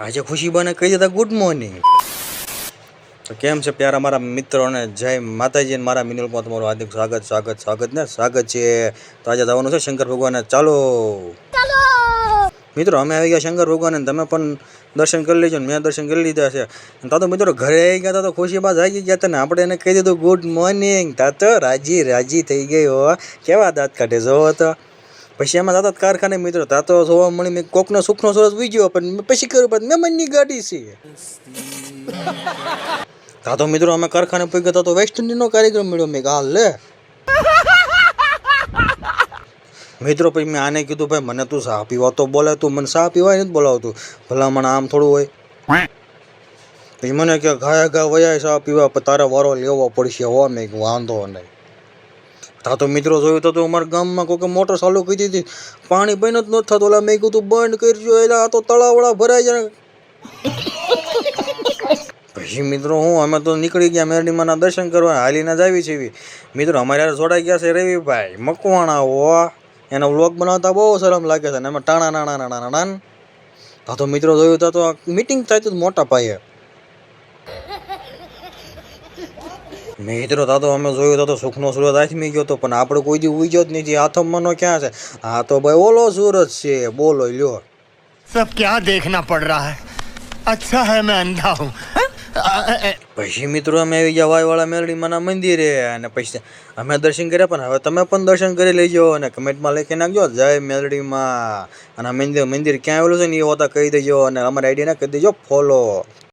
આજે ખુશીબાને કહી દેતા ગુડ મોર્નિંગ. તો કેમ છે પ્યારા મારા મિત્રોને, જય માતાજી. મારા મિનલમાં તમારું હાર્દિક સ્વાગત છે. તો આજે જવાનું છે શંકર ભગવાનને. ચાલો મિત્રો, અમે આવી ગયા શંકર ભગવાન, તમે પણ દર્શન કરી લેજો ને મેં દર્શન કરી લીધા છે. તો મિત્રો ઘરે આવી ગયા હતા તો ખુશીબા જાગી ગયા હતા ને આપણે એને કહી દીધું ગુડ મોર્નિંગ. તા તો રાજી થઈ ગઈ હો. કેવા દાંત કાઢે જોવો તો. પછી એમાં જતા કારખાને મિત્રો તા તો જોવા મળી મેં કોકનો સુખનો સરસ વીજ્યો પણ પછી કર્યું પણ મહેમાનની ગાડી છે. તા તો મિત્રો અમે કારખાને પહોંચી ગયા તો વેસ્ટ ઇન્ડિઝનો કાર્યક્રમ મળ્યો. મેં હાલ લે મિત્રો. પછી મેં આને કીધું ભાઈ મને તું ચા પીવા તો બોલે, તું મને ચા પીવાય નથી બોલાવતું, ભલામણ આમ થોડું હોય. પછી મને કે ઘા વયા ચા પીવા તારે વારો લેવો પડશે હો. મેં વાંધો નહીં. તા તો મિત્રો જોયું તો અમારા ગામમાં કોઈ મોટર ચાલુ કરી દીધી, પાણી બંધ જ નથી થતું. ઓલા મેં કીધું બંધ કરજો, એટલે આ તો તળાવડા ભરાઈ જાય. પછી મિત્રો અમે તો નીકળી ગયા મેરડીમાના દર્શન કરવા, હાલીને જ આવી છે. મિત્રો અમારે યાર જોડાઈ ગયા છે રવિભાઈ મકવાણા હો. એનો વ્લોગ બનાવતા બહુ શરમ લાગે છે ને એમાં ટાણા. તા તો મિત્રો જોયું તો મીટિંગ થાય મોટા પાયે. મિત્રો તા તો અમે જોયું તો સુખનો સુરત આથમી ગયો હતો, પણ આપણે કોઈ દી ઉઈ ગયો જ નથી. આથમવાનો ક્યાં છે? હા તો ભાઈ ઓલો સુરત છે, બોલો લ્યો. सब क्या देखना पड़ रहा है, अच्छा है मैं अंधा हूँ. પછી મિત્રો અમે આવી ગયા વાયવાળા મેરડીમાના મંદિરે, અને પછી અમે દર્શન કર્યા. પણ હવે તમે પણ દર્શન કરી લેજો અને કમેન્ટમાં લખી નાખજો જય મેરડીમાં. અને મંદિર ક્યાં આવેલું છે ને એ હોતા કહી દેજો, અને અમારી આઈડીને કહી દેજો ફોલો.